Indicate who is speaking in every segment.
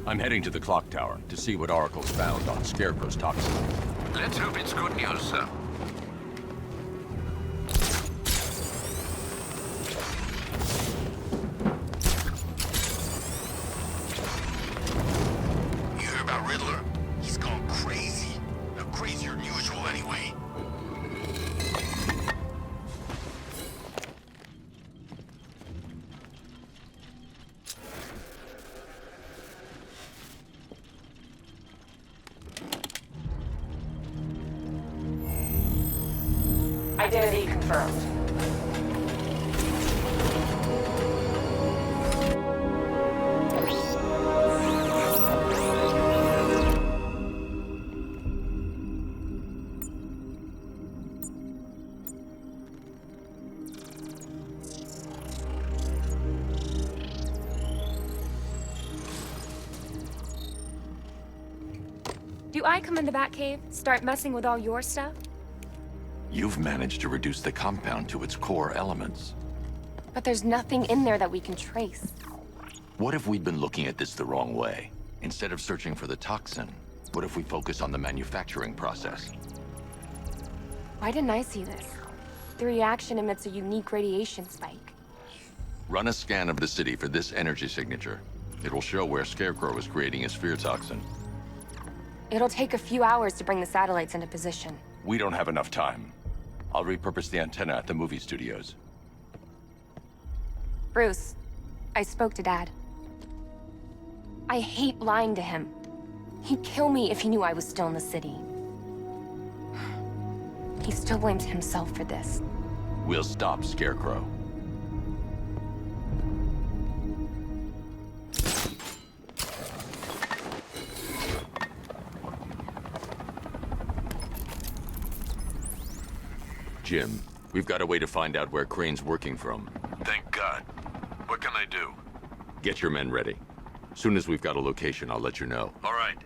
Speaker 1: I'm heading to the clock tower to see what Oracle's found on Scarecrow's toxin.
Speaker 2: Let's hope it's good news, sir.
Speaker 3: You hear about Riddler? He's gone crazy. Now, crazier than usual, anyway.
Speaker 4: Identity confirmed.
Speaker 5: Do I come in the Batcave, start messing with all your stuff?
Speaker 1: You've managed to reduce the compound to its core elements.
Speaker 5: But there's nothing in there that we can trace.
Speaker 1: What if we'd been looking at this the wrong way? Instead of searching for the toxin, what if we focus on the manufacturing process?
Speaker 5: Why didn't I see this? The reaction emits a unique radiation spike.
Speaker 1: Run a scan of the city for this energy signature. It will show where Scarecrow is creating his fear toxin.
Speaker 5: It'll take a few hours to bring the satellites into position.
Speaker 1: We don't have enough time. I'll repurpose the antenna at the movie studios.
Speaker 5: Bruce, I spoke to Dad. I hate lying to him. He'd kill me if he knew I was still in the city. He still blames himself for this.
Speaker 1: We'll stop Scarecrow. Jim, we've got a way to find out where Crane's working from.
Speaker 2: Thank God. What can I do?
Speaker 1: Get your men ready. Soon as we've got a location, I'll let you know.
Speaker 2: All right.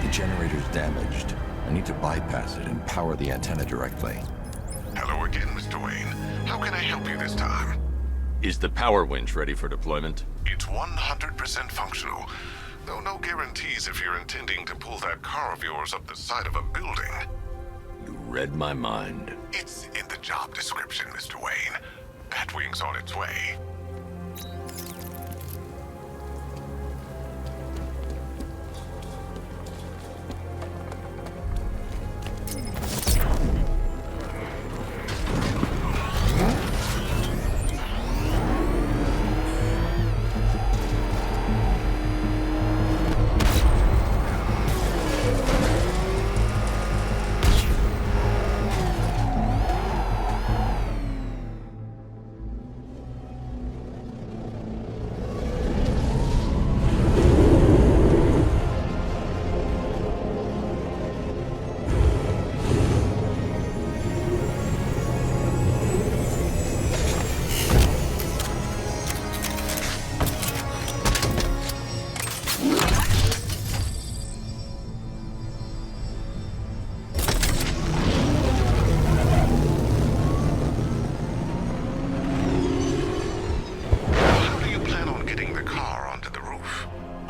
Speaker 6: Generator's damaged. I need to bypass it and power the antenna directly.
Speaker 3: Hello again, Mr. Wayne. How can I help you this time?
Speaker 1: Is the power winch ready for deployment?
Speaker 3: It's 100% functional. Though no guarantees if you're intending to pull that car of yours up the side of a building.
Speaker 1: You read my mind.
Speaker 3: It's in the job description, Mr. Wayne. Batwing's on its way.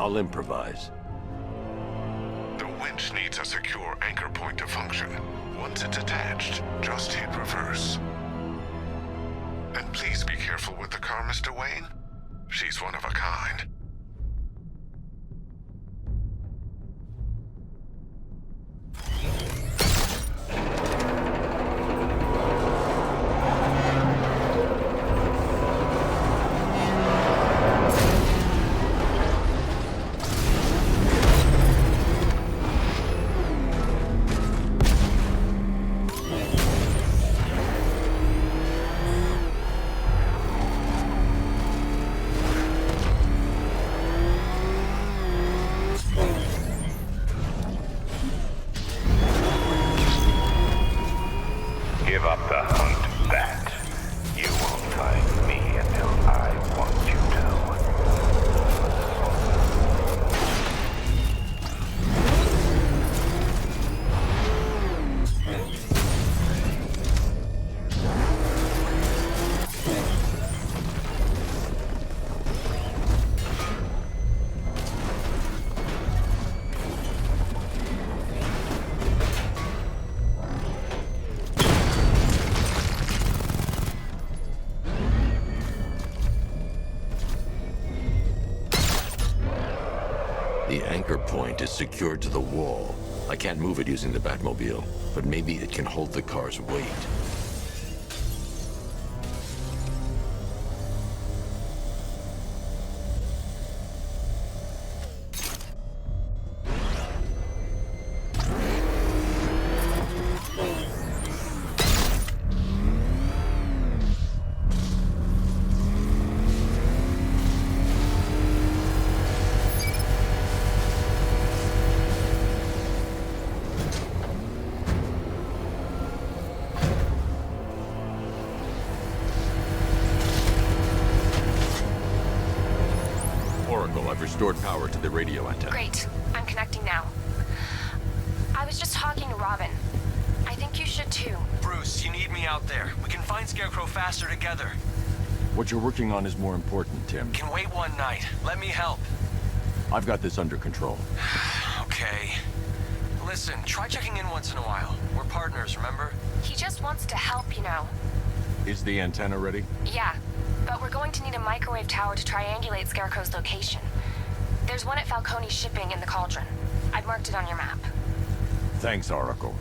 Speaker 6: I'll improvise.
Speaker 3: The winch needs a secure anchor point to function. Once it's attached, just hit reverse. And please be careful with the car, Mr. Wayne. She's one of a kind.
Speaker 2: Give up the hunt, Bat. You won't find me until I want you
Speaker 6: The anchor point is secured to the wall. I can't move it using the Batmobile, but maybe it can hold the car's weight. I've restored power to the radio antenna.
Speaker 5: Great. I'm connecting now. I was just talking to Robin. I think you should too.
Speaker 7: Bruce, you need me out there. We can find Scarecrow faster together.
Speaker 6: What you're working on is more important, Tim.
Speaker 7: Can wait one night. Let me help.
Speaker 6: I've got this under control.
Speaker 7: Okay. Listen, try checking in once in a while. We're partners, remember?
Speaker 5: He just wants to help, you know.
Speaker 6: Is the antenna ready?
Speaker 5: Yeah, but we're going to need a microwave tower to triangulate Scarecrow's location. There's one at Falcone's shipping in the Cauldron. I've marked it on your map.
Speaker 6: Thanks, Oracle.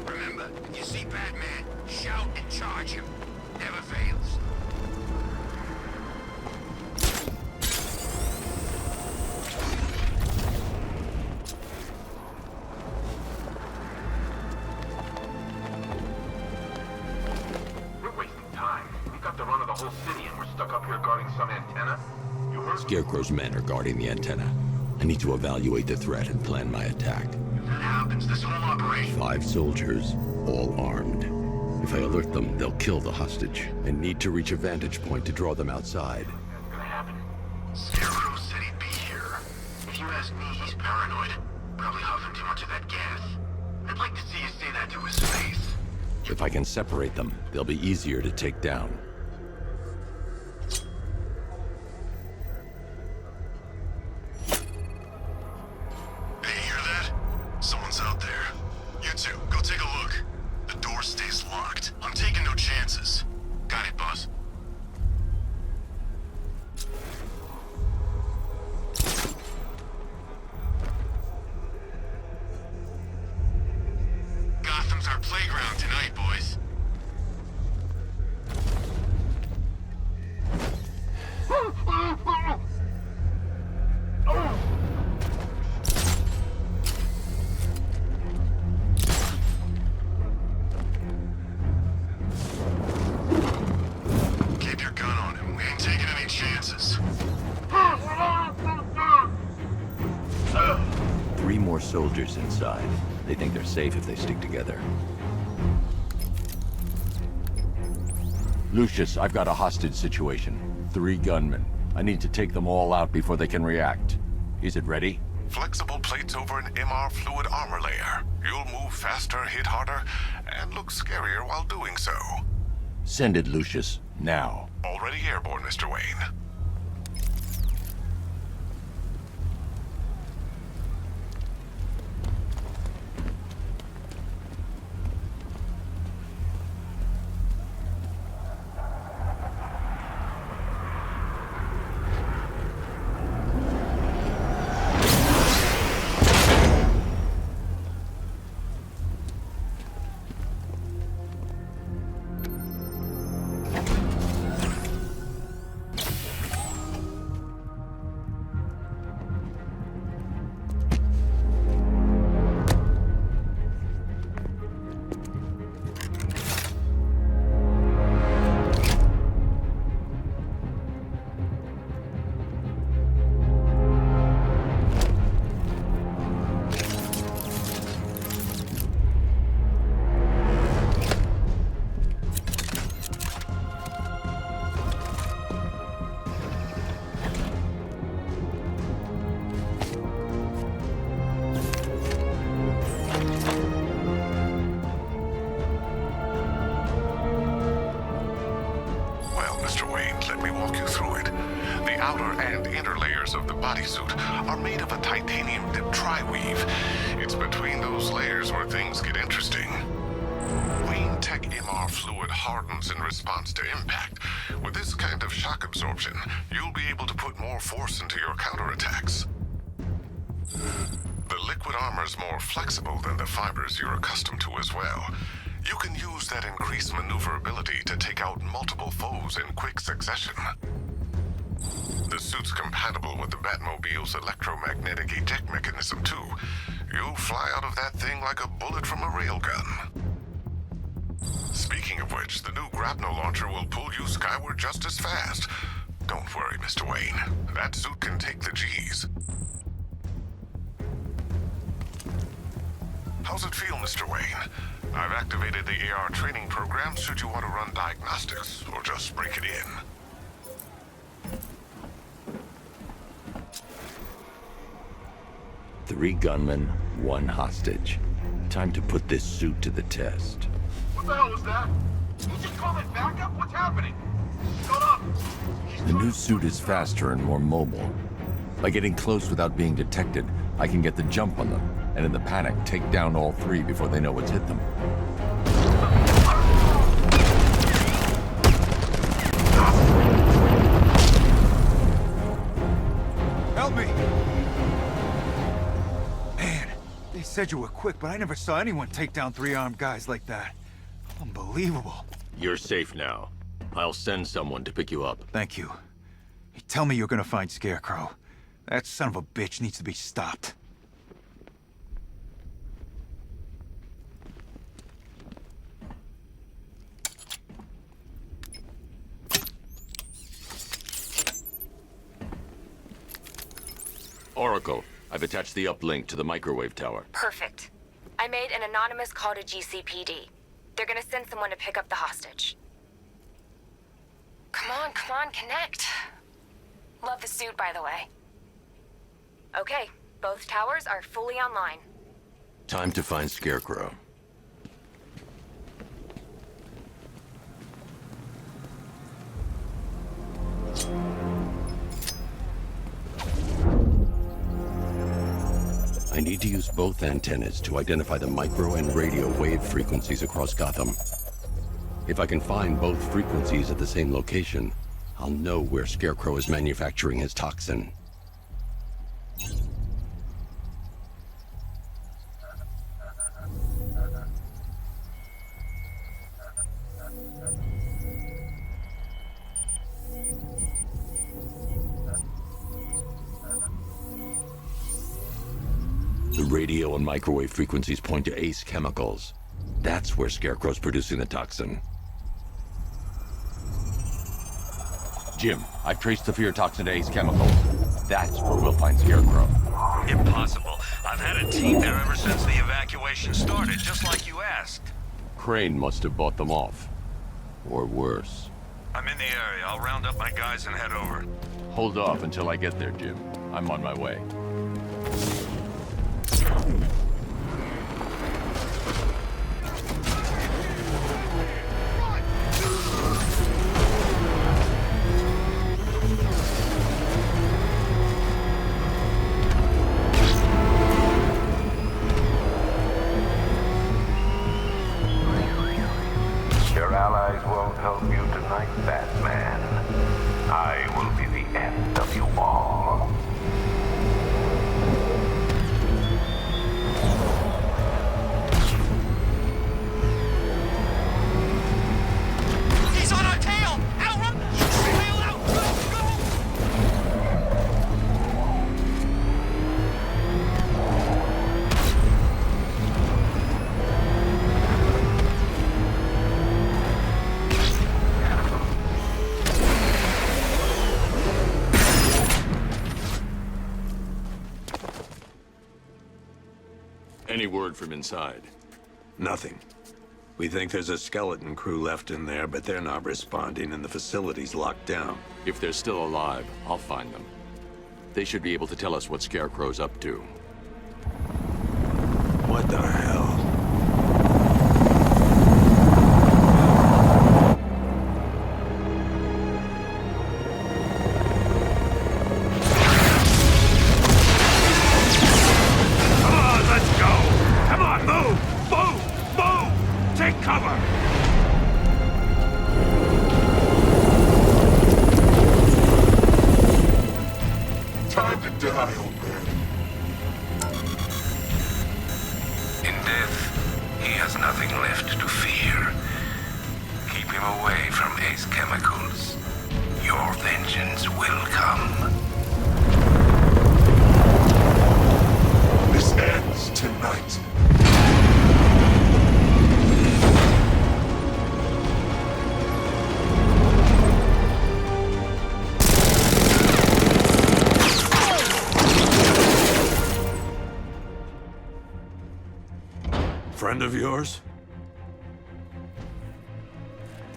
Speaker 2: Remember, if you see Batman, shout and charge him. Never fails.
Speaker 8: We're wasting time. We've got the run of the whole city and we're stuck up here guarding some antenna. You heard?
Speaker 6: Scarecrow's men are guarding the antenna. I need to evaluate the threat and plan my attack.
Speaker 2: If that happens, this whole operation...
Speaker 6: 5 soldiers, all armed. If I alert them, they'll kill the hostage, and need to reach a vantage point to draw them outside.
Speaker 8: What's gonna happen?
Speaker 2: Scarecrow said he'd be here. If you ask me, he's paranoid. Probably huffing too much of that gas. I'd like to see you say that to his face.
Speaker 6: If I can separate them, they'll be easier to take down.
Speaker 3: Hey, you hear that? Someone's out there. You two, go take a look. The door stays locked. I'm taking no chances. Got it, boss. Gotham's our playground tonight, boys. Keep your gun on him. We ain't taking any chances.
Speaker 6: 3 more soldiers inside. They think they're safe if they stick together. Lucius, I've got a hostage situation. 3 gunmen. I need to take them all out before they can react. Is it ready?
Speaker 3: Flexible plates over an MR fluid armor layer. You'll move faster, hit harder, and look scarier while doing so.
Speaker 6: Send it, Lucius. Now.
Speaker 3: Already airborne, Mr. Wayne. Outer and inner layers of the bodysuit are made of a titanium dip tri-weave. It's between those layers where things get interesting. Wayne Tech MR fluid hardens in response to impact. With this kind of shock absorption, you'll be able to put more force into your counterattacks. The liquid armor's more flexible than the fibers you're accustomed to as well. You can use that increased maneuverability to take out multiple foes in quick succession. The suit's compatible with the Batmobile's electromagnetic eject mechanism, too. You'll fly out of that thing like a bullet from a railgun. Speaking of which, the new grapnel launcher will pull you skyward just as fast. Don't worry, Mr. Wayne. That suit can take the G's. How's it feel, Mr. Wayne? I've activated the AR training program should you want to run diagnostics, or just break it in.
Speaker 6: 3 gunmen, 1 hostage. Time to put this suit to the test.
Speaker 8: What the hell was that? You just call it backup? What's happening? Shut up!
Speaker 6: The new suit is faster and more mobile. By getting close without being detected, I can get the jump on them, and in the panic, take down all 3 before they know what's hit them.
Speaker 9: Help me! Man, they said you were quick, but I never saw anyone take down 3 armed guys like that. Unbelievable.
Speaker 6: You're safe now. I'll send someone to pick you up.
Speaker 9: Thank you. You tell me you're gonna find Scarecrow. That son of a bitch needs to be stopped.
Speaker 6: Oracle, I've attached the uplink to the microwave tower.
Speaker 5: Perfect. I made an anonymous call to GCPD. They're gonna send someone to pick up the hostage. Come on, connect. Love the suit, by the way. Okay, both towers are fully online.
Speaker 6: Time to find Scarecrow. I need to use both antennas to identify the micro and radio wave frequencies across Gotham. If I can find both frequencies at the same location, I'll know where Scarecrow is manufacturing his toxin. The radio and microwave frequencies point to Ace Chemicals. That's where Scarecrow's producing the toxin. Jim, I've traced the fear toxin to Ace Chemicals. That's where we'll find Scarecrow.
Speaker 7: Impossible. I've had a team there ever since the evacuation started, just like you asked.
Speaker 6: Crane must have bought them off. Or worse.
Speaker 10: I'm in the area. I'll round up my guys and head over.
Speaker 1: Hold off until I get there, Jim. I'm on my way.
Speaker 11: Your allies won't help you tonight, Batman. I will be the end of you all.
Speaker 7: He's on our tail! Out! Run! Tail out! Go! Go!
Speaker 1: Any word from inside?
Speaker 12: Nothing. We think there's a skeleton crew left in there, but they're not responding and the facility's locked down.
Speaker 1: If they're still alive, I'll find them. They should be able to tell us what Scarecrow's up to.
Speaker 12: What the hell?
Speaker 8: Come on, let's go! Come on, move! Move! Move! Take cover!
Speaker 3: Time to die, old man.
Speaker 11: In death, he has nothing left to fear. Keep him away from Ace Chemicals. Your vengeance will come.
Speaker 3: This ends tonight.
Speaker 12: Friend of yours?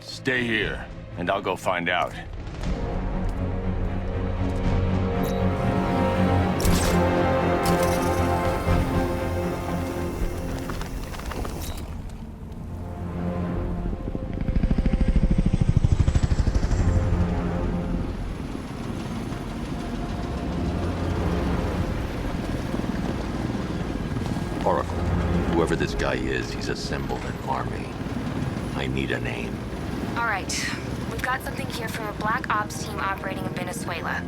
Speaker 1: Stay here, and I'll go find out. Oracle, whoever this guy is, he's assembled an army. I need a name.
Speaker 5: All right. We've got something here from a Black Ops team operating in Venezuela.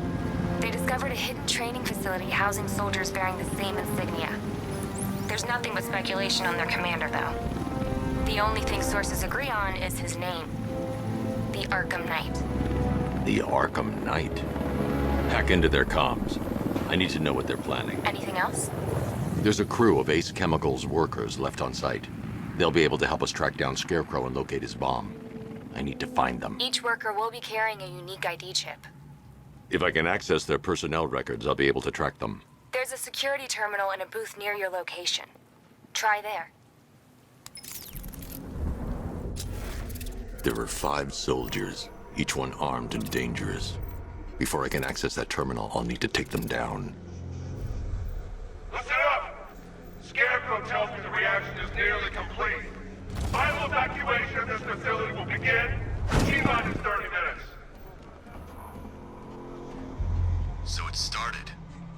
Speaker 5: They discovered a hidden training facility housing soldiers bearing the same insignia. There's nothing but speculation on their commander, though. The only thing sources agree on is his name. The Arkham Knight.
Speaker 1: The Arkham Knight. Hack into their comms. I need to know what they're planning.
Speaker 5: Anything else?
Speaker 1: There's a crew of Ace Chemicals workers left on site. They'll be able to help us track down Scarecrow and locate his bomb. I need to find them.
Speaker 5: Each worker will be carrying a unique ID chip.
Speaker 1: If I can access their personnel records, I'll be able to track them.
Speaker 5: There's a security terminal in a booth near your location. Try there.
Speaker 1: There are 5 soldiers, each one armed and dangerous. Before I can access that terminal, I'll need to take them down.
Speaker 8: Listen up! Scarecrow tells me the reaction is nearly complete. Final evacuation of this facility will begin T-minus 30 minutes.
Speaker 2: So it started.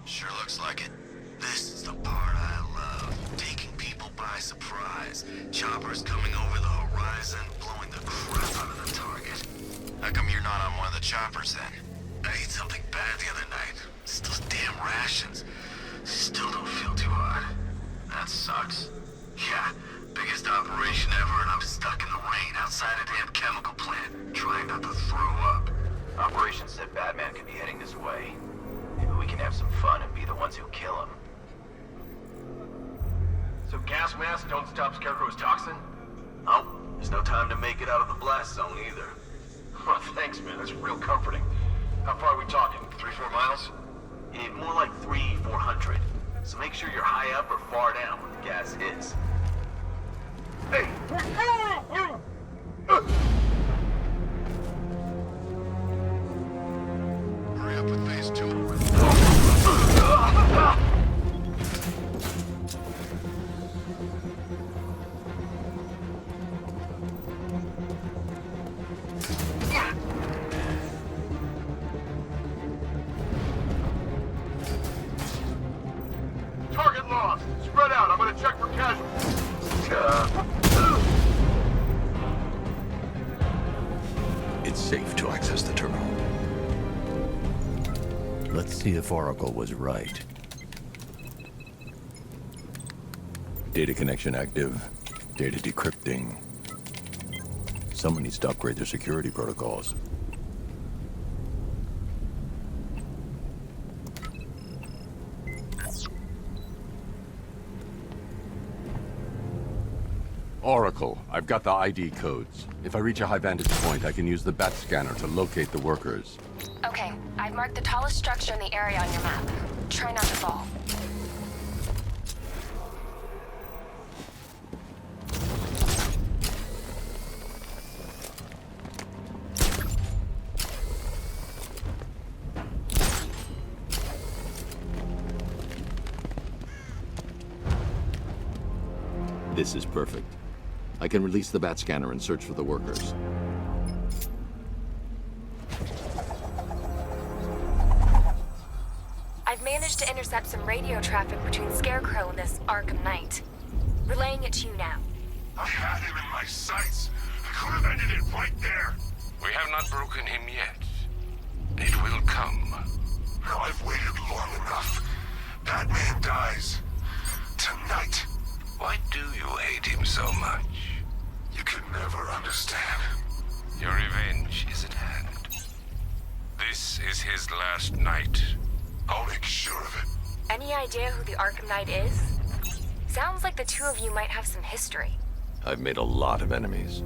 Speaker 2: Sure looks like it. This is the part I love. Taking people by surprise. Choppers coming over the horizon, blowing the crap out of the target. How come you're not on one of the choppers then? I ate something bad the other night. It's those damn rations. Still don't feel too hot. That sucks. Yeah, biggest operation ever and I'm stuck in the rain outside a damn chemical plant, trying not to throw up. Operation said Batman could be heading this way. Maybe we can have some fun and be the ones who kill him. So gas masks don't stop Scarecrow's toxin? Oh, there's no time to make it out of the blast zone either. Well, thanks, man. That's real comforting. How far are we talking? 3-4 miles? More like 300-400. So make sure you're high up or far down when the gas hits. Hey!
Speaker 1: It's safe to access the terminal.
Speaker 6: Let's see if Oracle was right. Data connection active. Data decrypting. Someone needs to upgrade their security protocols. Oracle, I've got the ID codes. If I reach a high vantage point, I can use the bat scanner to locate the workers.
Speaker 5: Okay, I've marked the tallest structure in the area on your map. Try not to fall.
Speaker 6: This is perfect. I can release the bat scanner and search for the workers.
Speaker 5: I've managed to intercept some radio traffic between Scarecrow and this Arkham Knight. Relaying it to you now.
Speaker 8: I had him in my sights. I could have ended it right there.
Speaker 11: We have not broken him yet. It will come.
Speaker 8: Now I've waited long enough. Batman dies. Tonight.
Speaker 11: Why do you hate him so much?
Speaker 8: You can never understand.
Speaker 11: Your revenge is at hand. This is his last night.
Speaker 8: I'll make sure of it.
Speaker 5: Any idea who the Arkham Knight is? Sounds like the two of you might have some history.
Speaker 6: I've made a lot of enemies.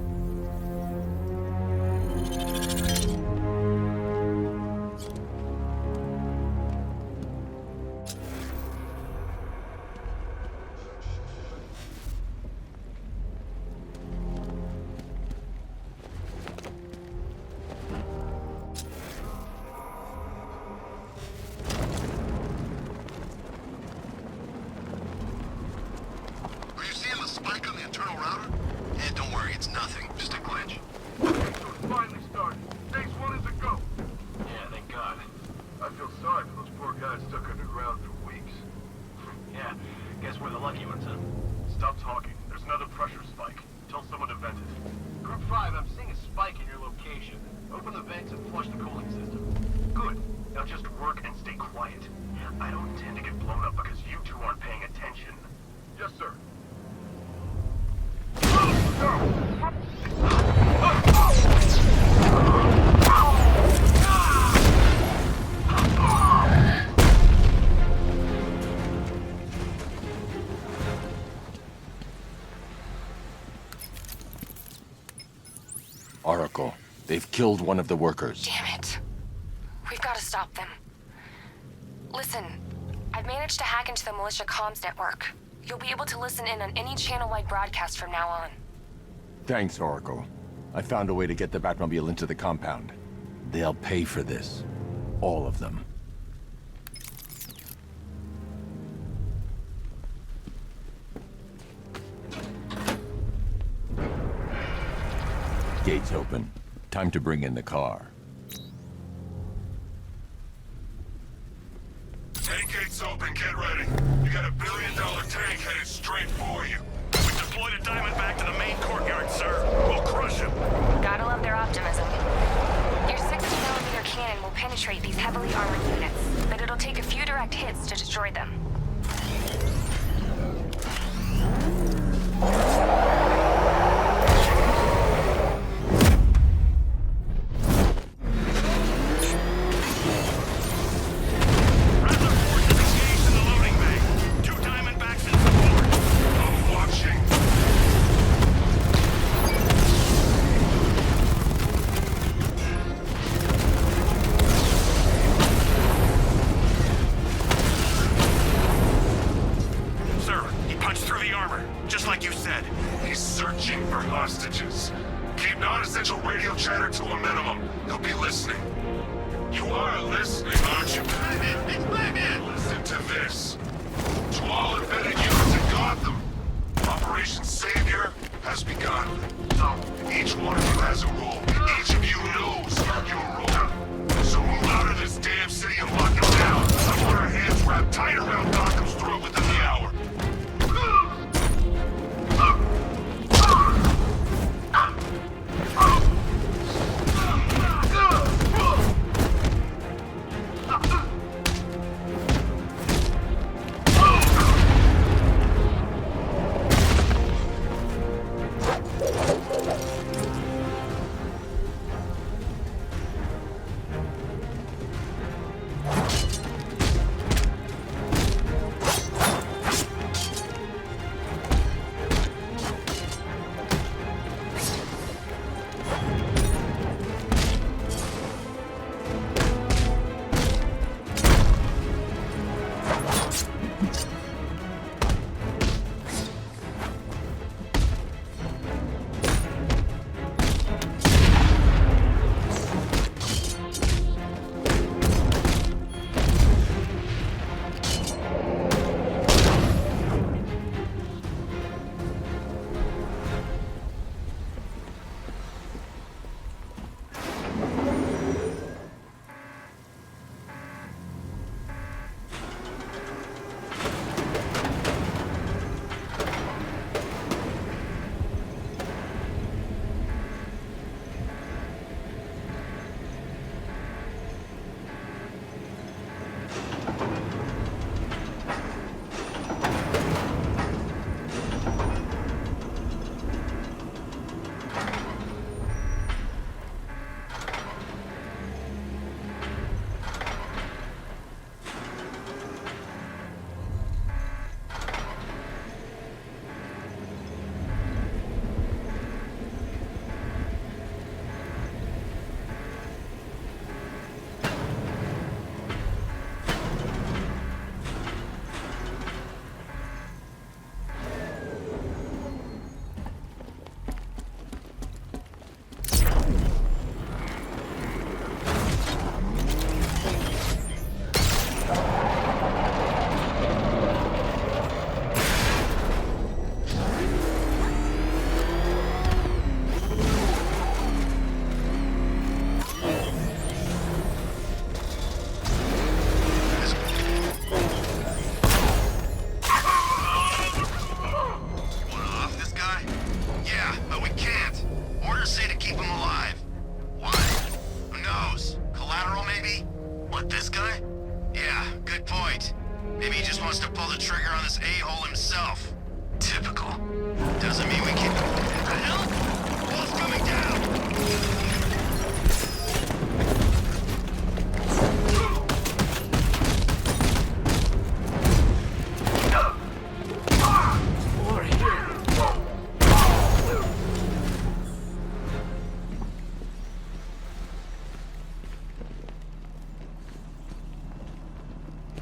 Speaker 2: Are you seeing the spike on the internal router? Yeah, don't worry, it's nothing. Just a glitch.
Speaker 8: So it's finally started. Phase 1 is a go.
Speaker 10: Yeah, thank God.
Speaker 8: I feel sorry for those poor guys stuck underground for weeks.
Speaker 10: Yeah, guess we're the lucky ones, huh?
Speaker 8: Stop talking. There's another pressure spike. Tell someone to vent it.
Speaker 10: Group 5, I'm seeing a spike in your location. Open the vents and flush the cooling system.
Speaker 8: Good. Now just work and stay quiet. I don't intend to get blown up because you two aren't paying attention. Yes, sir.
Speaker 6: Oracle, they've killed one of the workers.
Speaker 5: Damn it. We've got to stop them. Listen, I've managed to hack into the militia comms network. You'll be able to listen in on any channel-wide broadcast from now on.
Speaker 6: Thanks, Oracle. I found a way to get the Batmobile into the compound. They'll pay for this. All of them. Gates open. Time to bring in the car.
Speaker 8: Tank gates open, get ready. You got $1 billion tank headed straight for you.
Speaker 10: We deployed a diamond back to the main courtyard, sir. We'll crush him.
Speaker 5: Gotta love their optimism. Your 60mm cannon will penetrate these heavily armored units, but it'll take a few direct hits to destroy them.
Speaker 8: He's searching for hostages. Keep non-essential radio chatter to a minimum. He'll be listening. You are listening, aren't you? Explain it! Listen to this. To all embedded units in Gotham, Operation Savior has begun. So, each one of you has a role. Each of you knows your role. So move out of this damn city and lock it down. I want our hands wrapped tight around Gotham's throat within the hour.
Speaker 2: keep him alive. Why? Who knows? Collateral, maybe? What, this guy? Yeah, good point. Maybe he just wants to pull the trigger on this a-hole himself. Typical. Doesn't mean we can... What the hell? Wall's coming down!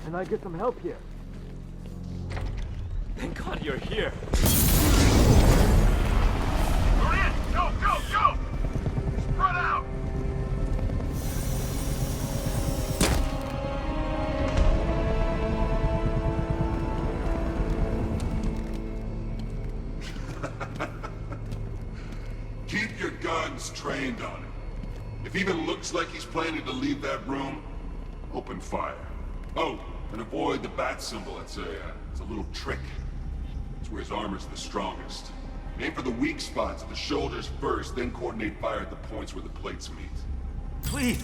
Speaker 10: Can I get some help here? Thank God you're here. We're in! Go, go, go! Spread out!
Speaker 8: Keep your guns trained on him. If he even looks like he's planning to leave that room, open fire. Oh, and avoid the bat symbol. It's a little trick. It's where his armor's the strongest. Aim for the weak spots at the shoulders first, then coordinate fire at the points where the plates meet.
Speaker 9: Please!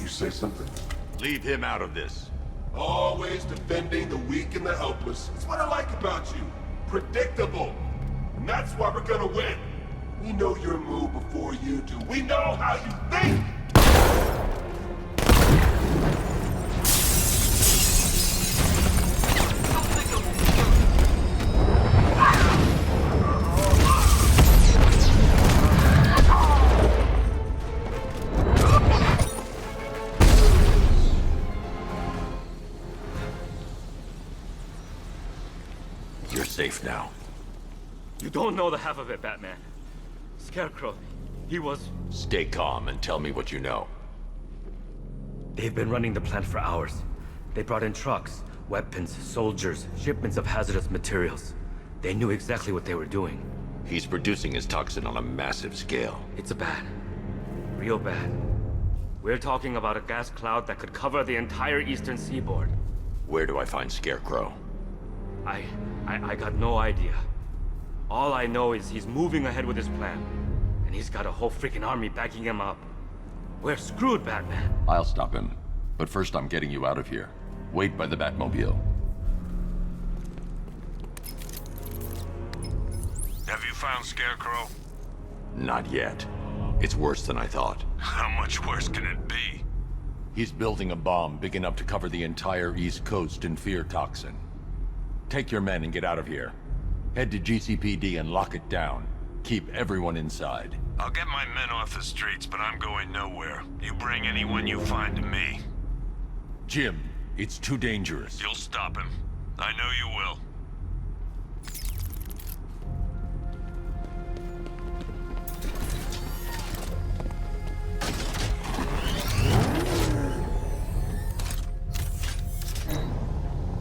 Speaker 8: You say something?
Speaker 1: Leave him out of this.
Speaker 8: Always defending the weak and the helpless. It's what I like about you. Predictable. And that's why we're gonna win. We know your move before you do. We know how you think!
Speaker 1: You're safe now.
Speaker 10: You don't know the half of it, Batman. Scarecrow, he was...
Speaker 1: Stay calm and tell me what you know.
Speaker 10: They've been running the plant for hours. They brought in trucks, weapons, soldiers, shipments of hazardous materials. They knew exactly what they were doing.
Speaker 1: He's producing his toxin on a massive scale.
Speaker 10: It's bad. Real bad. We're talking about a gas cloud that could cover the entire eastern seaboard.
Speaker 1: Where do I find Scarecrow?
Speaker 10: I got no idea. All I know is he's moving ahead with his plan. And he's got a whole freaking army backing him up. We're screwed, Batman.
Speaker 1: I'll stop him. But first I'm getting you out of here. Wait by the Batmobile.
Speaker 11: Have you found Scarecrow?
Speaker 1: Not yet. It's worse than I thought.
Speaker 11: How much worse can it be?
Speaker 1: He's building a bomb big enough to cover the entire East Coast in fear toxin. Take your men and get out of here. Head to GCPD and lock it down. Keep everyone inside.
Speaker 11: I'll get my men off the streets, but I'm going nowhere. You bring anyone you find to me.
Speaker 1: Jim, it's too dangerous.
Speaker 11: You'll stop him. I know you will.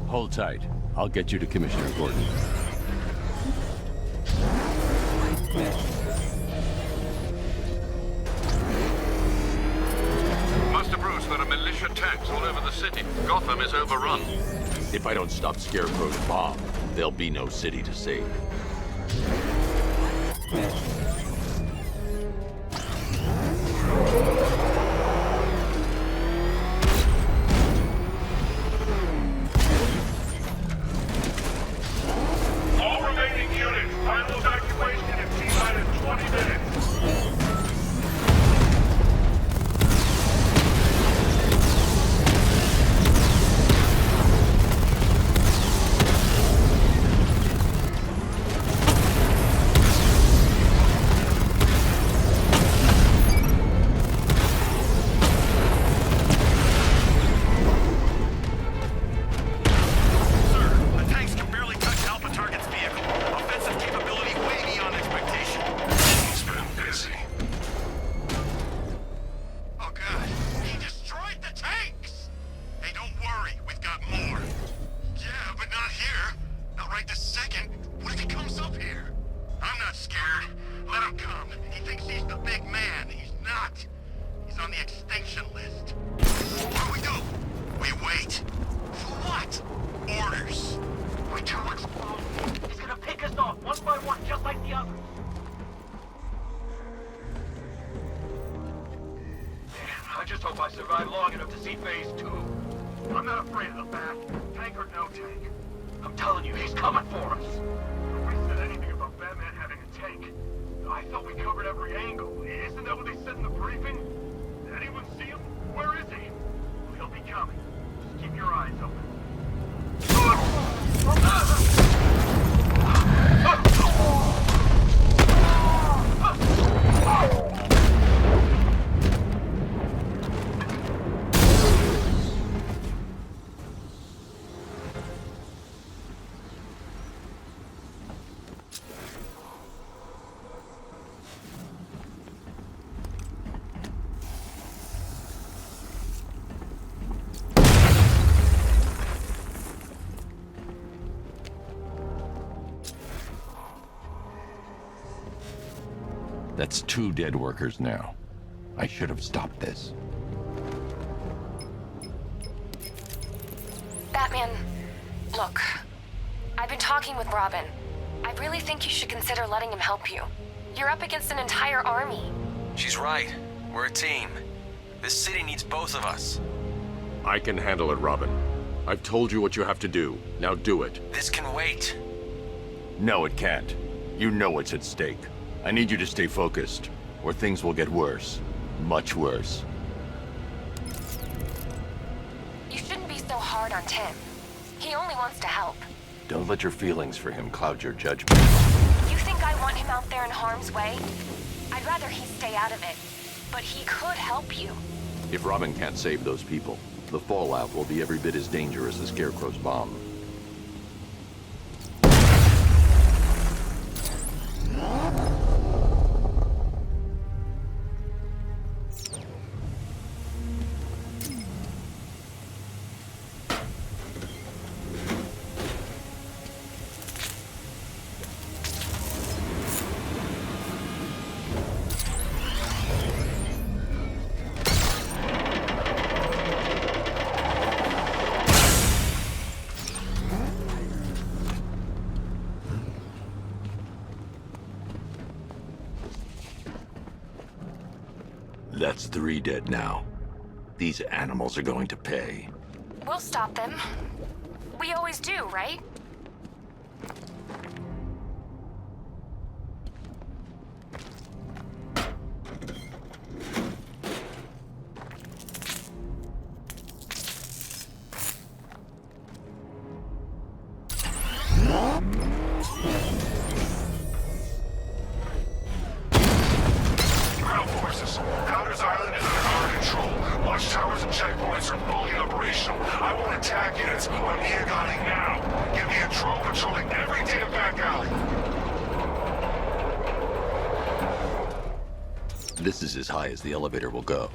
Speaker 1: Hold tight. I'll get you to Commissioner Gordon.
Speaker 13: Master Bruce, there are militia tanks all over the city. Gotham is overrun.
Speaker 1: If I don't stop Scarecrow's bomb, there'll be no city to save.
Speaker 8: All remaining units, final evacuation in T-minus 20 minutes. just hope I survive long enough to see phase 2. I'm not afraid of the bat, tank or no tank. I'm telling you, he's coming for us. Nobody said anything about Batman having a tank. I thought we covered every angle. Isn't that what they said in the briefing? Did anyone see him? Where is he? He'll be coming. Just keep your eyes open.
Speaker 1: That's 2 dead workers now. I should have stopped this.
Speaker 5: Batman, look. I've been talking with Robin. I really think you should consider letting him help you. You're up against an entire army.
Speaker 7: She's right. We're a team. This city needs both of us.
Speaker 6: I can handle it, Robin. I've told you what you have to do. Now do it.
Speaker 7: This can wait.
Speaker 1: No, it can't. You know what's at stake. I need you to stay focused, or things will get worse. Much worse.
Speaker 5: You shouldn't be so hard on Tim. He only wants to help.
Speaker 1: Don't let your feelings for him cloud your judgment.
Speaker 5: You think I want him out there in harm's way? I'd rather he stay out of it. But he could help you.
Speaker 1: If Robin can't save those people, the fallout will be every bit as dangerous as Scarecrow's bomb. That's 3 dead now. These animals are going to pay.
Speaker 5: We'll stop them. We always do, right?
Speaker 8: Watchtowers and checkpoints are fully operational. I want attack units on Neogani now. Give me a drone patrolling every damn back alley.
Speaker 1: This is as high as the elevator will go.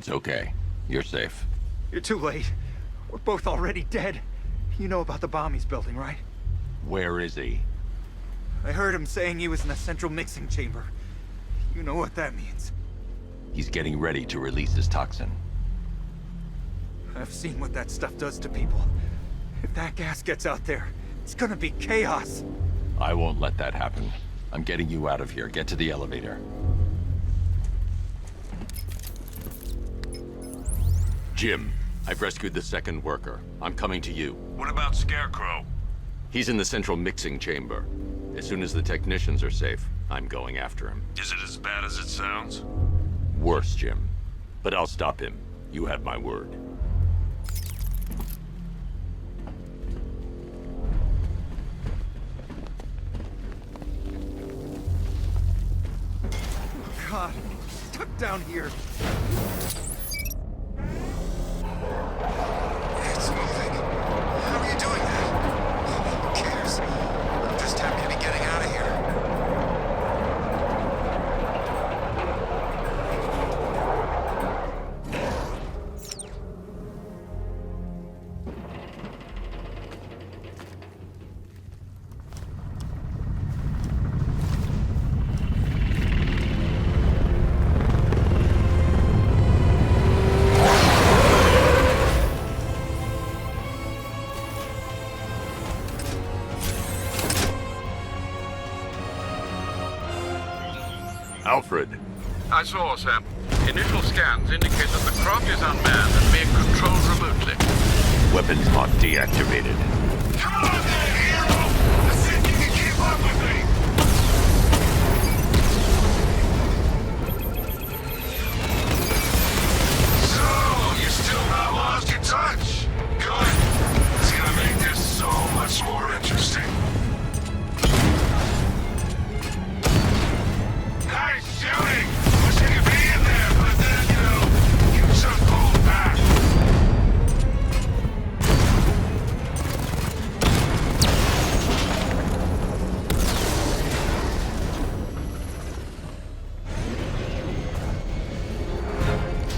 Speaker 1: It's okay. You're safe.
Speaker 9: You're too late. We're both already dead. You know about the bomb he's building, right?
Speaker 1: Where is he?
Speaker 9: I heard him saying he was in the central mixing chamber. You know what that means.
Speaker 1: He's getting ready to release his toxin.
Speaker 9: I've seen what that stuff does to people. If that gas gets out there, it's gonna be chaos.
Speaker 1: I won't let that happen. I'm getting you out of here. Get to the elevator. Jim, I've rescued the second worker. I'm coming to you.
Speaker 13: What about Scarecrow?
Speaker 1: He's in the central mixing chamber. As soon as the technicians are safe, I'm going after him.
Speaker 13: Is it as bad as it sounds?
Speaker 1: Worse, Jim. But I'll stop him. You have my word.
Speaker 9: God, stuck down here.
Speaker 2: It's moving. How are you doing that? Who cares? I'm just happy to be getting out of here.
Speaker 1: Alfred.
Speaker 13: I saw, Sam. Initial scans indicate that the craft is unmanned and being controlled remotely.
Speaker 1: Weapons lock deactivated.
Speaker 8: Come on then, hero! Let's see if you can keep up with me! So, you still not lost your touch? Good. It's gonna make this so much more interesting. Nice shooting! Wish I could be in there, but then, you just pulled back.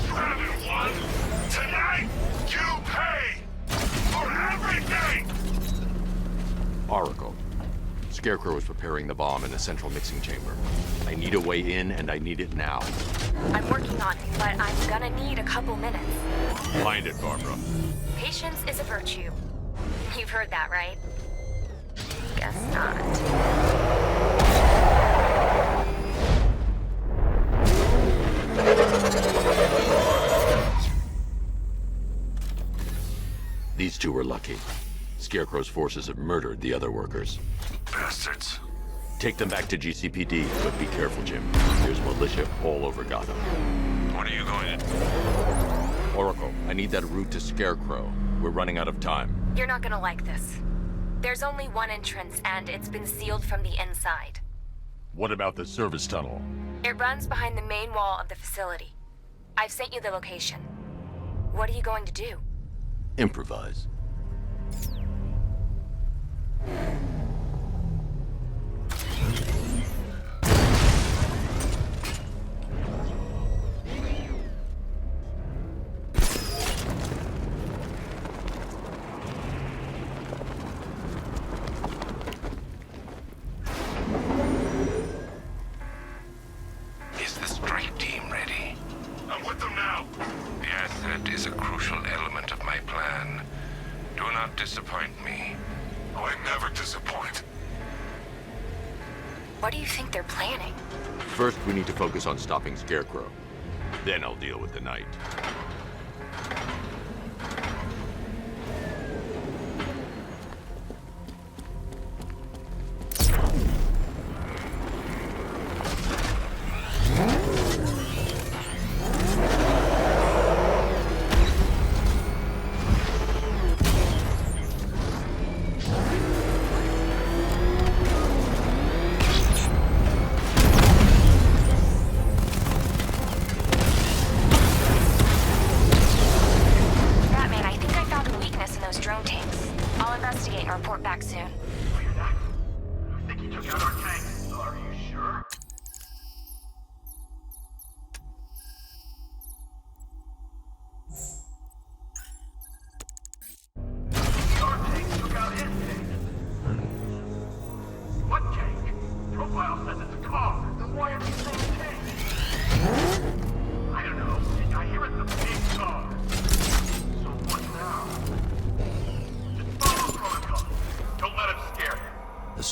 Speaker 8: Private One, tonight, you pay for everything!
Speaker 1: Oracle. Scarecrow is preparing the bomb in the central mixing chamber. I need a way in, and I need it now.
Speaker 5: I'm working on it, but I'm gonna need a couple minutes.
Speaker 1: Find it, Barbara.
Speaker 5: Patience is a virtue. You've heard that, right? Guess not.
Speaker 1: These two were lucky. Scarecrow's forces have murdered the other workers.
Speaker 8: Bastards.
Speaker 1: Take them back to GCPD, but be careful, Jim. There's militia all over Gotham.
Speaker 13: What are you going to do?
Speaker 1: Oracle, I need that route to Scarecrow. We're running out of time.
Speaker 5: You're not gonna like this. There's only one entrance, and it's been sealed from the inside.
Speaker 1: What about the service tunnel?
Speaker 5: It runs behind the main wall of the facility. I've sent you the location. What are you going to do?
Speaker 1: Improvise.
Speaker 11: Is the strike team ready?
Speaker 8: I'm with them now.
Speaker 11: The asset is a crucial element of my plan. Do not disappoint me.
Speaker 8: Oh, I never disappoint.
Speaker 5: What do you think they're planning?
Speaker 1: First, we need to focus on stopping Scarecrow. Then I'll deal with the Knight.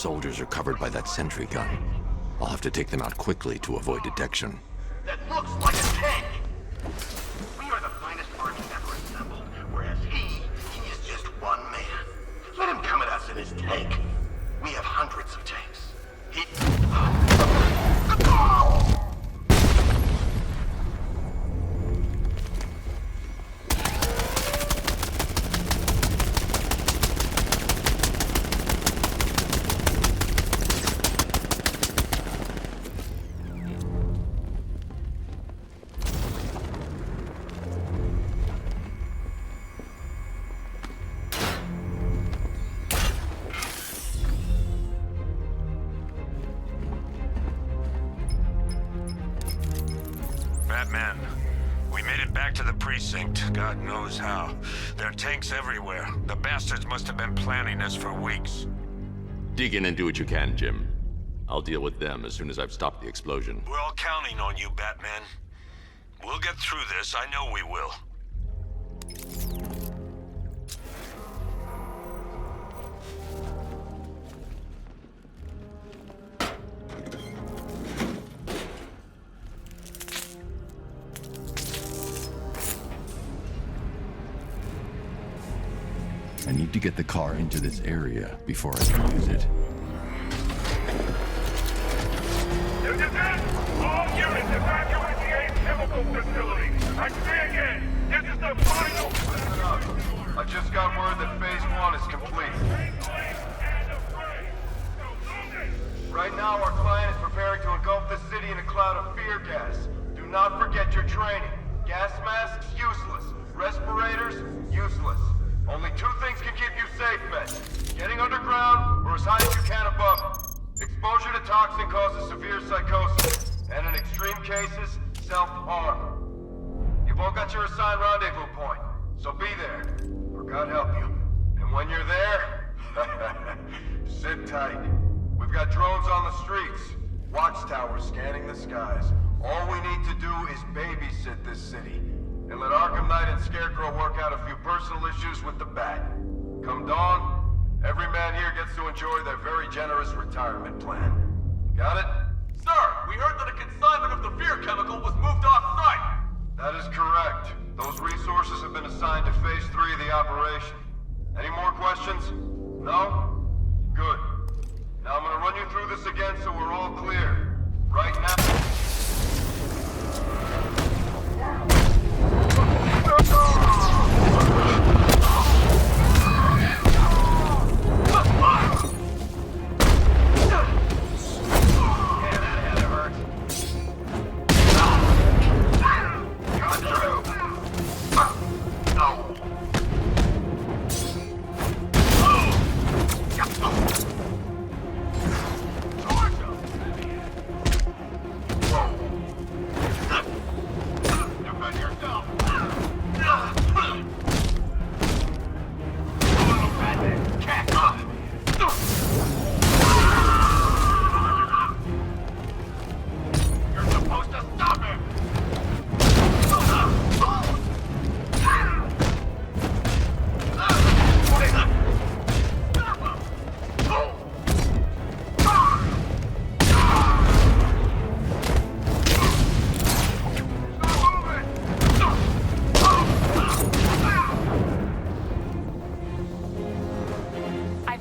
Speaker 6: soldiers are covered by that sentry gun. I'll have to take them out quickly to avoid detection.
Speaker 2: That looks like a tank! We are the finest army ever assembled, whereas he is just one man. Let him come at us in his tank. We have hundreds of tanks. He...
Speaker 12: Batman, we made it back to the precinct, God knows how. There are tanks everywhere. The bastards must have been planning this for weeks.
Speaker 1: Dig in and do what you can, Jim. I'll deal with them as soon as I've stopped the explosion.
Speaker 12: We're all counting on you, Batman. We'll get through this, I know we will.
Speaker 1: I need to get the car into this area before I can use it.
Speaker 8: All units evacuate the Ace Chemical Facility. I say again, this is the final...
Speaker 2: Listen up. I just got word that Phase 1 is complete. Right now, our client is preparing to engulf the city in a cloud of fear gas. Do not forget your training. Gas masks, useless. Respirators, useless. Only two things can keep you safe, men. Getting underground, or as high as you can above it. Exposure to toxin causes severe psychosis, and in extreme cases, self-harm. You've all got your assigned rendezvous point, so be there, or God help you. And when you're there, sit tight. We've got drones on the streets, watchtowers scanning the skies. All we need to do is babysit this city, and let Arkham Knight and Scarecrow work out a few personal issues with the Bat. Come dawn, every man here gets to enjoy their very generous retirement plan. Got it? Sir, we heard that a consignment of the fear chemical was moved off-site. That is correct. Those resources have been assigned to Phase 3 of the operation. Any more questions? No? Good. Now I'm gonna run you through this again so we're all clear. Right now...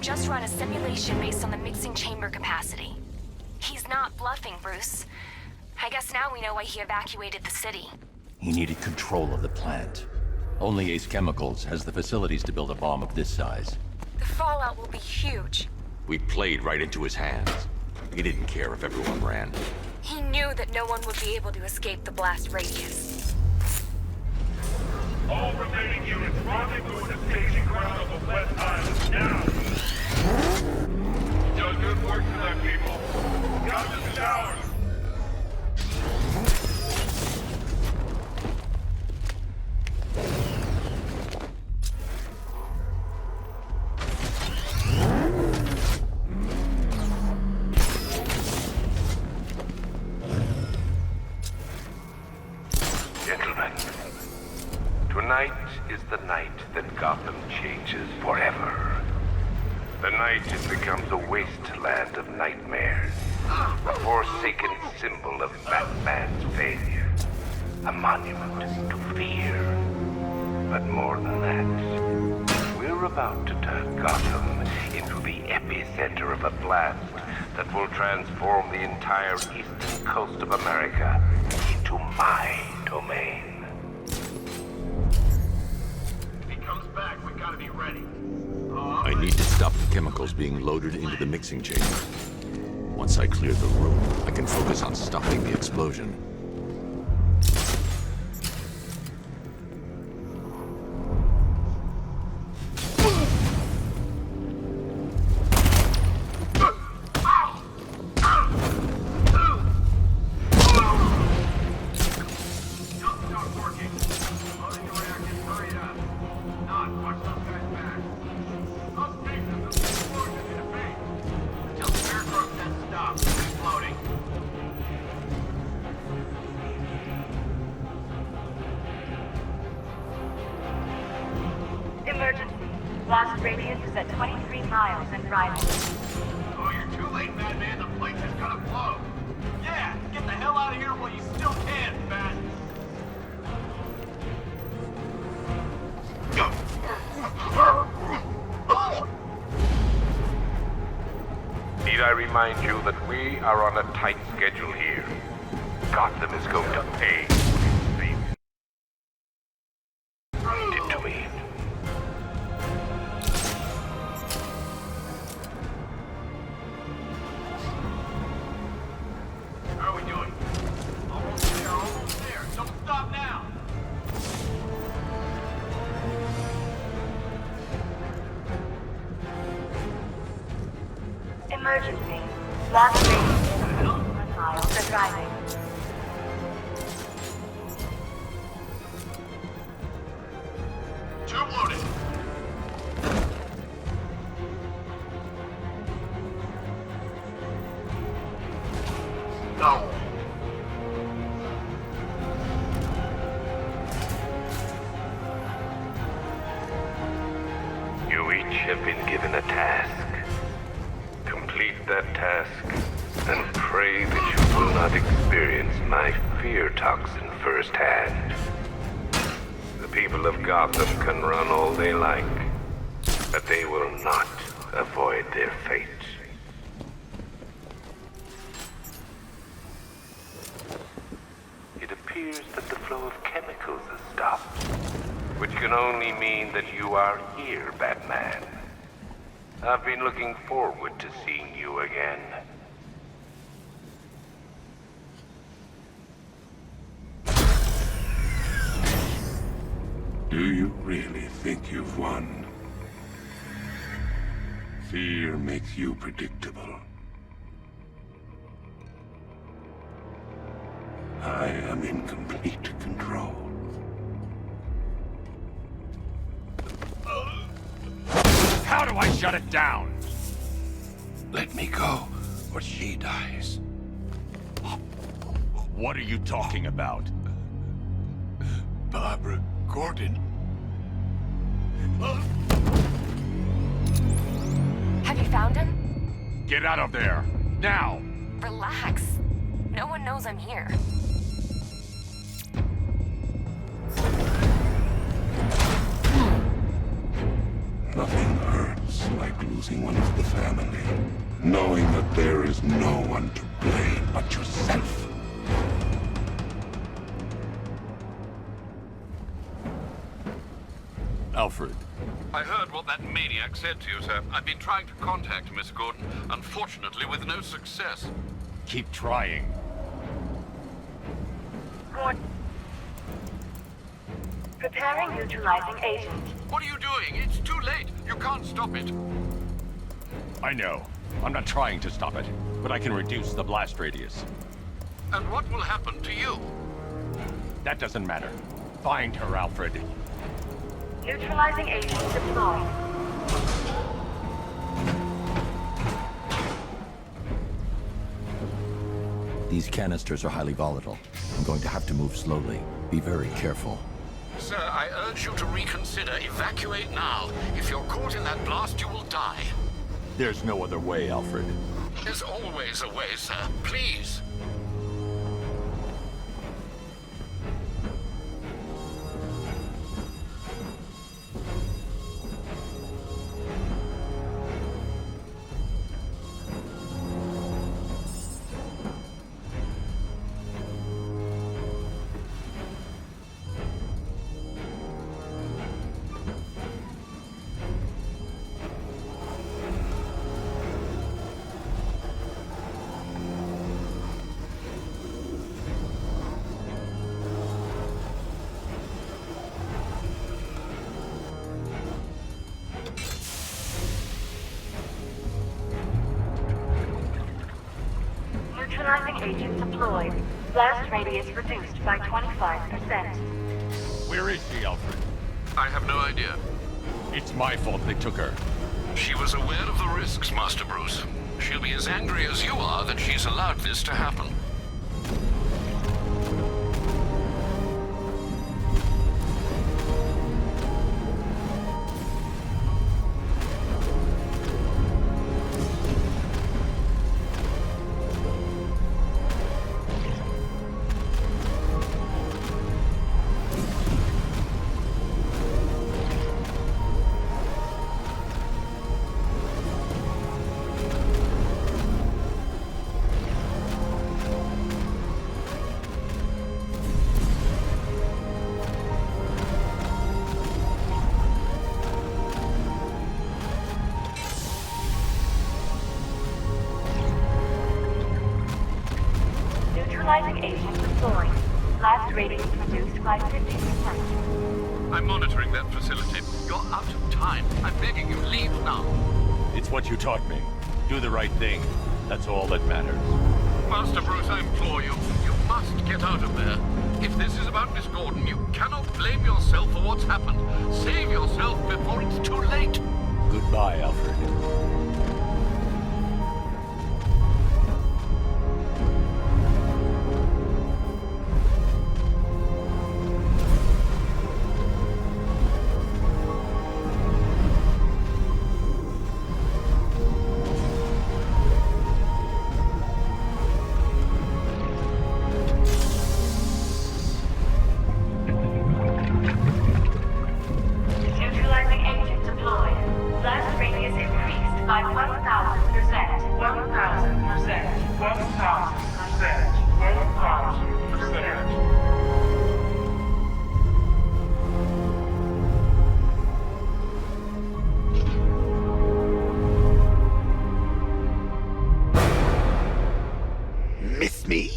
Speaker 5: Just run a simulation based on the mixing chamber capacity. He's not bluffing, Bruce. I guess now we know why he evacuated the city.
Speaker 1: He needed control of the plant. Only Ace Chemicals has the facilities to build a bomb of this size.
Speaker 5: The fallout will be huge.
Speaker 1: We played right into his hands. He didn't care if everyone ran.
Speaker 5: He knew that no one would be able to escape the blast radius.
Speaker 8: All remaining units rendezvous at the staging ground of the West Island now! You've done good work tonight, people. Got this is ours!
Speaker 11: Gentlemen, tonight is the night that Gotham changes forever. The night it becomes a wasteland of nightmares. A forsaken symbol of Batman's failure. A monument to fear. But more than that, we're about to turn Gotham into the epicenter of a blast that will transform the entire eastern coast of America into my domain.
Speaker 8: If he comes back, we gotta be ready.
Speaker 1: I need to stop the chemicals being loaded into the mixing chamber. Once I clear the room, I can focus on stopping the explosion.
Speaker 14: Emergency. Blast radius is at 23 miles and rising.
Speaker 8: Oh, you're too late, Batman. The place is gonna blow. Yeah, get the hell out of here while you still can, Bat.
Speaker 11: Need I remind you that we are on a tight schedule here? Gotham is going to pay. Did to me.
Speaker 8: How are we doing? Almost there, almost there. Don't stop now.
Speaker 14: Emergency. Blast radius is 21 miles and rising.
Speaker 8: Tube loaded. No.
Speaker 11: You each have been given a task. Complete that task, and pray that you will not experience my fear toxin firsthand. The people of Gotham can run all they like, but they will not avoid their fate. It appears that the flow of chemicals has stopped, which can only mean that you are here, Batman. I've been looking forward to seeing you again.
Speaker 8: Do you really think you've won? Fear makes you predictable. I am in complete control.
Speaker 1: How do I shut it down?
Speaker 8: Let me go, or she dies.
Speaker 1: What are you talking about?
Speaker 8: Barbara Gordon.
Speaker 5: Have you found him?
Speaker 1: Get out of there! Now!
Speaker 5: Relax. No one knows I'm here.
Speaker 8: Nothing hurts like losing one of the family. Knowing that there is no one to blame but yourself.
Speaker 1: Alfred.
Speaker 13: I heard what that maniac said to you, sir. I've been trying to contact Miss Gordon, unfortunately with no success.
Speaker 1: Keep trying.
Speaker 14: Preparing neutralizing agent.
Speaker 13: What are you doing? It's too late. You can't stop it.
Speaker 1: I know. I'm not trying to stop it, but I can reduce the blast radius.
Speaker 13: And what will happen to you?
Speaker 1: That doesn't matter. Find her, Alfred.
Speaker 14: Neutralizing agent deployed.
Speaker 15: These canisters are highly volatile. I'm going to have to move slowly. Be very careful.
Speaker 13: Sir, I urge you to reconsider. Evacuate now. If you're caught in that blast, you will die.
Speaker 1: There's no other way, Alfred.
Speaker 13: There's always a way, sir. Please.
Speaker 14: Neutralizing agent deployed. Blast radius reduced by 25%.
Speaker 1: Where is she, Alfred?
Speaker 13: I have no idea.
Speaker 1: It's my fault they took her.
Speaker 13: She was aware of the risks, Master Bruce. She'll be as angry as you are that she's allowed this to happen.
Speaker 14: Neutralizing agent deployed. Blast radius reduced by 50%.
Speaker 13: I'm monitoring that facility. You're out of time. I'm begging you, leave now.
Speaker 1: It's what you taught me. Do the right thing. That's all that matters.
Speaker 13: Master Bruce, I implore you. You must get out of there. If this is about Miss Gordon, you cannot blame yourself for what's happened. Save yourself before it's too late.
Speaker 1: Goodbye, Alfred.
Speaker 14: Neutralizing agent deployed. Blast radius increased by 1,000%. 1,000%. 1,000%. 1,000%.
Speaker 11: Miss me?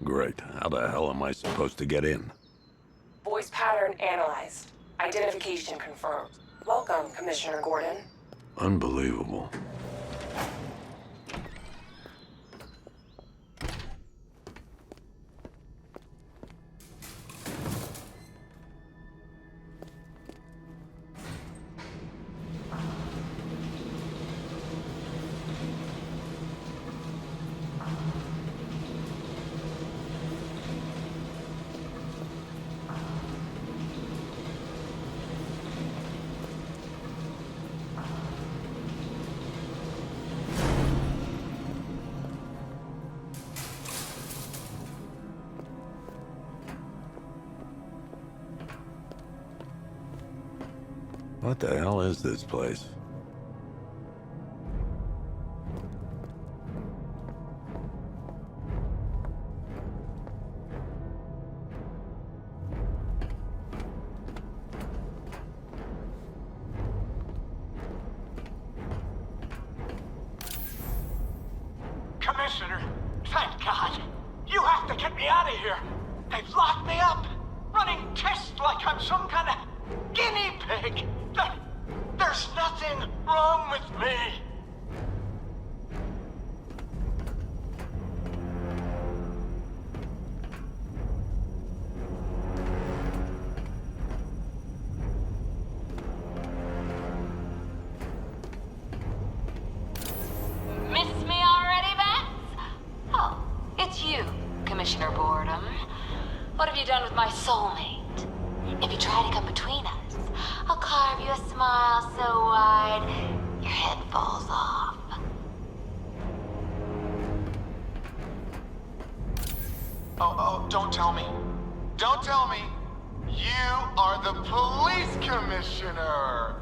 Speaker 6: Great. How the hell am I supposed to get in?
Speaker 4: Voice pattern analyzed. Identification confirmed. Welcome, Commissioner Gordon.
Speaker 6: Unbelievable. What the hell is this place?
Speaker 16: me out of here. They've locked me up, running tests like I'm some kind of guinea pig. There's nothing wrong with me.
Speaker 17: Miss me already, Bats? Oh, it's you, Commissioner Boredom. What have you done with my soulmate? If you try to come between us, I'll carve you a smile so wide, your head falls off.
Speaker 18: Oh, don't tell me. Don't tell me. You are the police commissioner.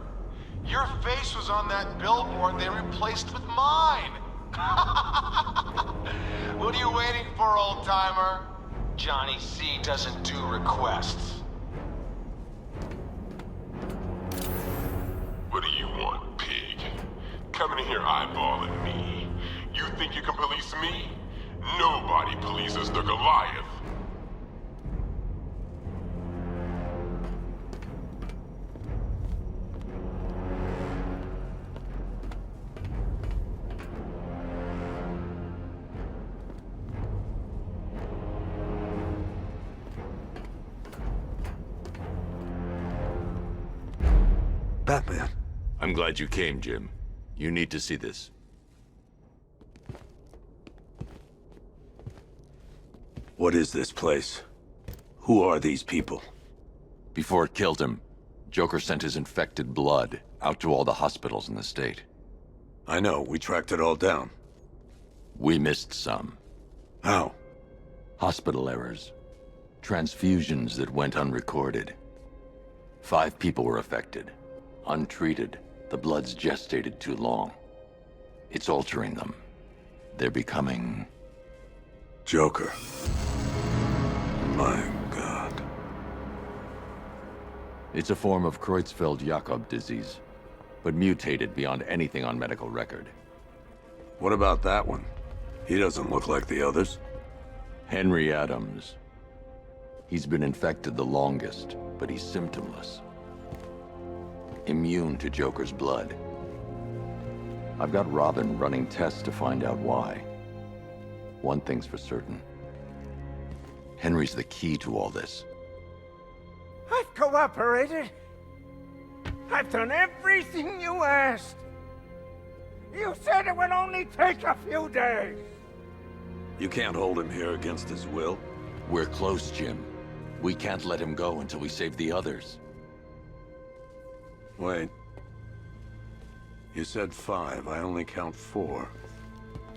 Speaker 18: Your face was on that billboard they replaced with mine. What are you waiting for, old-timer? Johnny C doesn't do requests.
Speaker 8: What do you want, pig? Coming in here eyeballing me. You think you can police me? Nobody polices the Goliath.
Speaker 1: Batman. I'm glad you came, Jim. You need to see this.
Speaker 19: What is this place? Who are these people?
Speaker 1: Before it killed him, Joker sent his infected blood out to all the hospitals in the state.
Speaker 19: I know, we tracked it all down.
Speaker 1: We missed some.
Speaker 19: How?
Speaker 1: Hospital errors. Transfusions that went unrecorded. 5 people were affected. Untreated, the blood's gestated too long. It's altering them. They're becoming...
Speaker 19: Joker. My God.
Speaker 1: It's a form of Creutzfeldt-Jakob disease, but mutated beyond anything on medical record.
Speaker 19: What about that one? He doesn't look like the others.
Speaker 1: Henry Adams. He's been infected the longest, but he's symptomless. Immune to Joker's blood. I've got Robin running tests to find out why. One thing's for certain. Henry's the key to all this.
Speaker 16: I've cooperated. I've done everything you asked. You said it would only take a few days.
Speaker 19: You can't hold him here against his will.
Speaker 1: We're close, Jim. We can't let him go until we save the others.
Speaker 19: Wait. You said 5. I only count 4.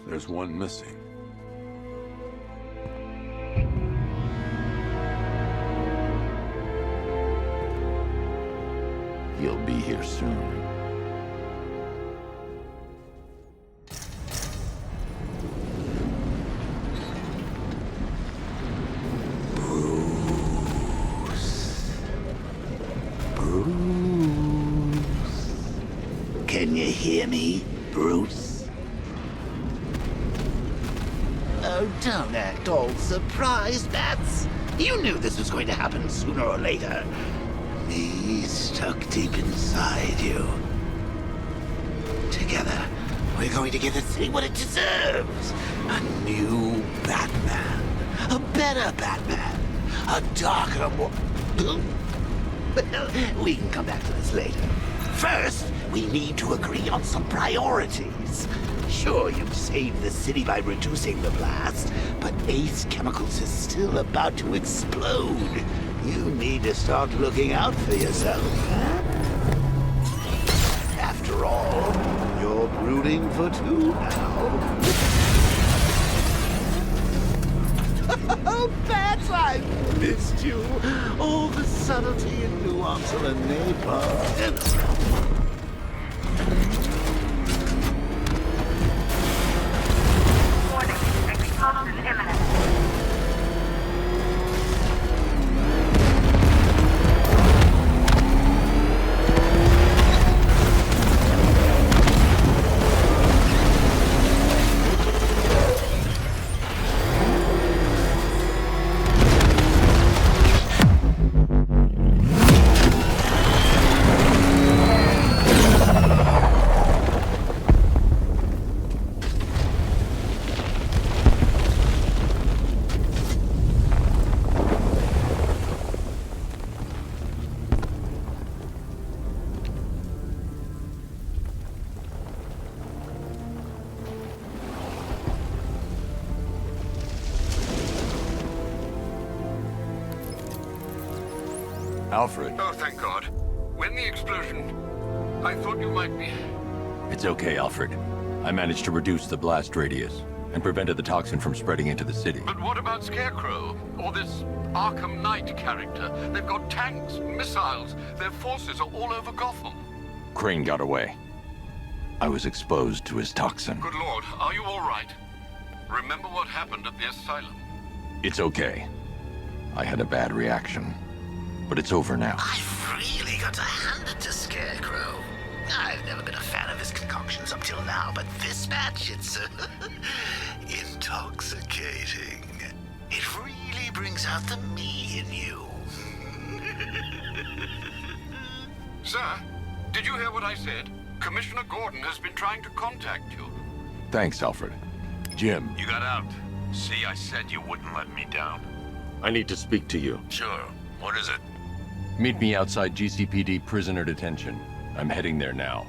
Speaker 19: There's one missing.
Speaker 1: He'll be here soon.
Speaker 20: Can you hear me, Bruce? Oh, don't act all surprised, Bats. You knew this was going to happen sooner or later. Me stuck deep inside you. Together, we're going to give the city what it deserves. A new Batman. A better Batman. A darker, more... Well, we can come back to this later. First, we need to agree on some priorities. Sure, you've saved the city by reducing the blast, but Ace Chemicals is still about to explode. You need to start looking out for yourself. After all, you're brooding for 2 now. Oh, Bats, I've missed you. All the subtlety and nuance of a napalm.
Speaker 14: Warning, explosion imminent.
Speaker 1: Alfred.
Speaker 13: Oh, thank God. When the explosion... I thought you might be...
Speaker 1: It's okay, Alfred. I managed to reduce the blast radius and prevented the toxin from spreading into the city.
Speaker 13: But what about Scarecrow? Or this Arkham Knight character? They've got tanks, missiles. Their forces are all over Gotham.
Speaker 1: Crane got away. I was exposed to his toxin.
Speaker 13: Good Lord, are you all right? Remember what happened at the asylum?
Speaker 1: It's okay. I had a bad reaction. But it's over now.
Speaker 20: I've really got to hand it to Scarecrow. I've never been a fan of his concoctions up till now, but this batch, it's intoxicating. It really brings out the me in you.
Speaker 13: Sir, did you hear what I said? Commissioner Gordon has been trying to contact you.
Speaker 1: Thanks, Alfred. Jim.
Speaker 12: You got out. See, I said you wouldn't let me down.
Speaker 6: I need to speak to you.
Speaker 12: Sure. What is it?
Speaker 1: Meet me outside GCPD prisoner detention. I'm heading there now.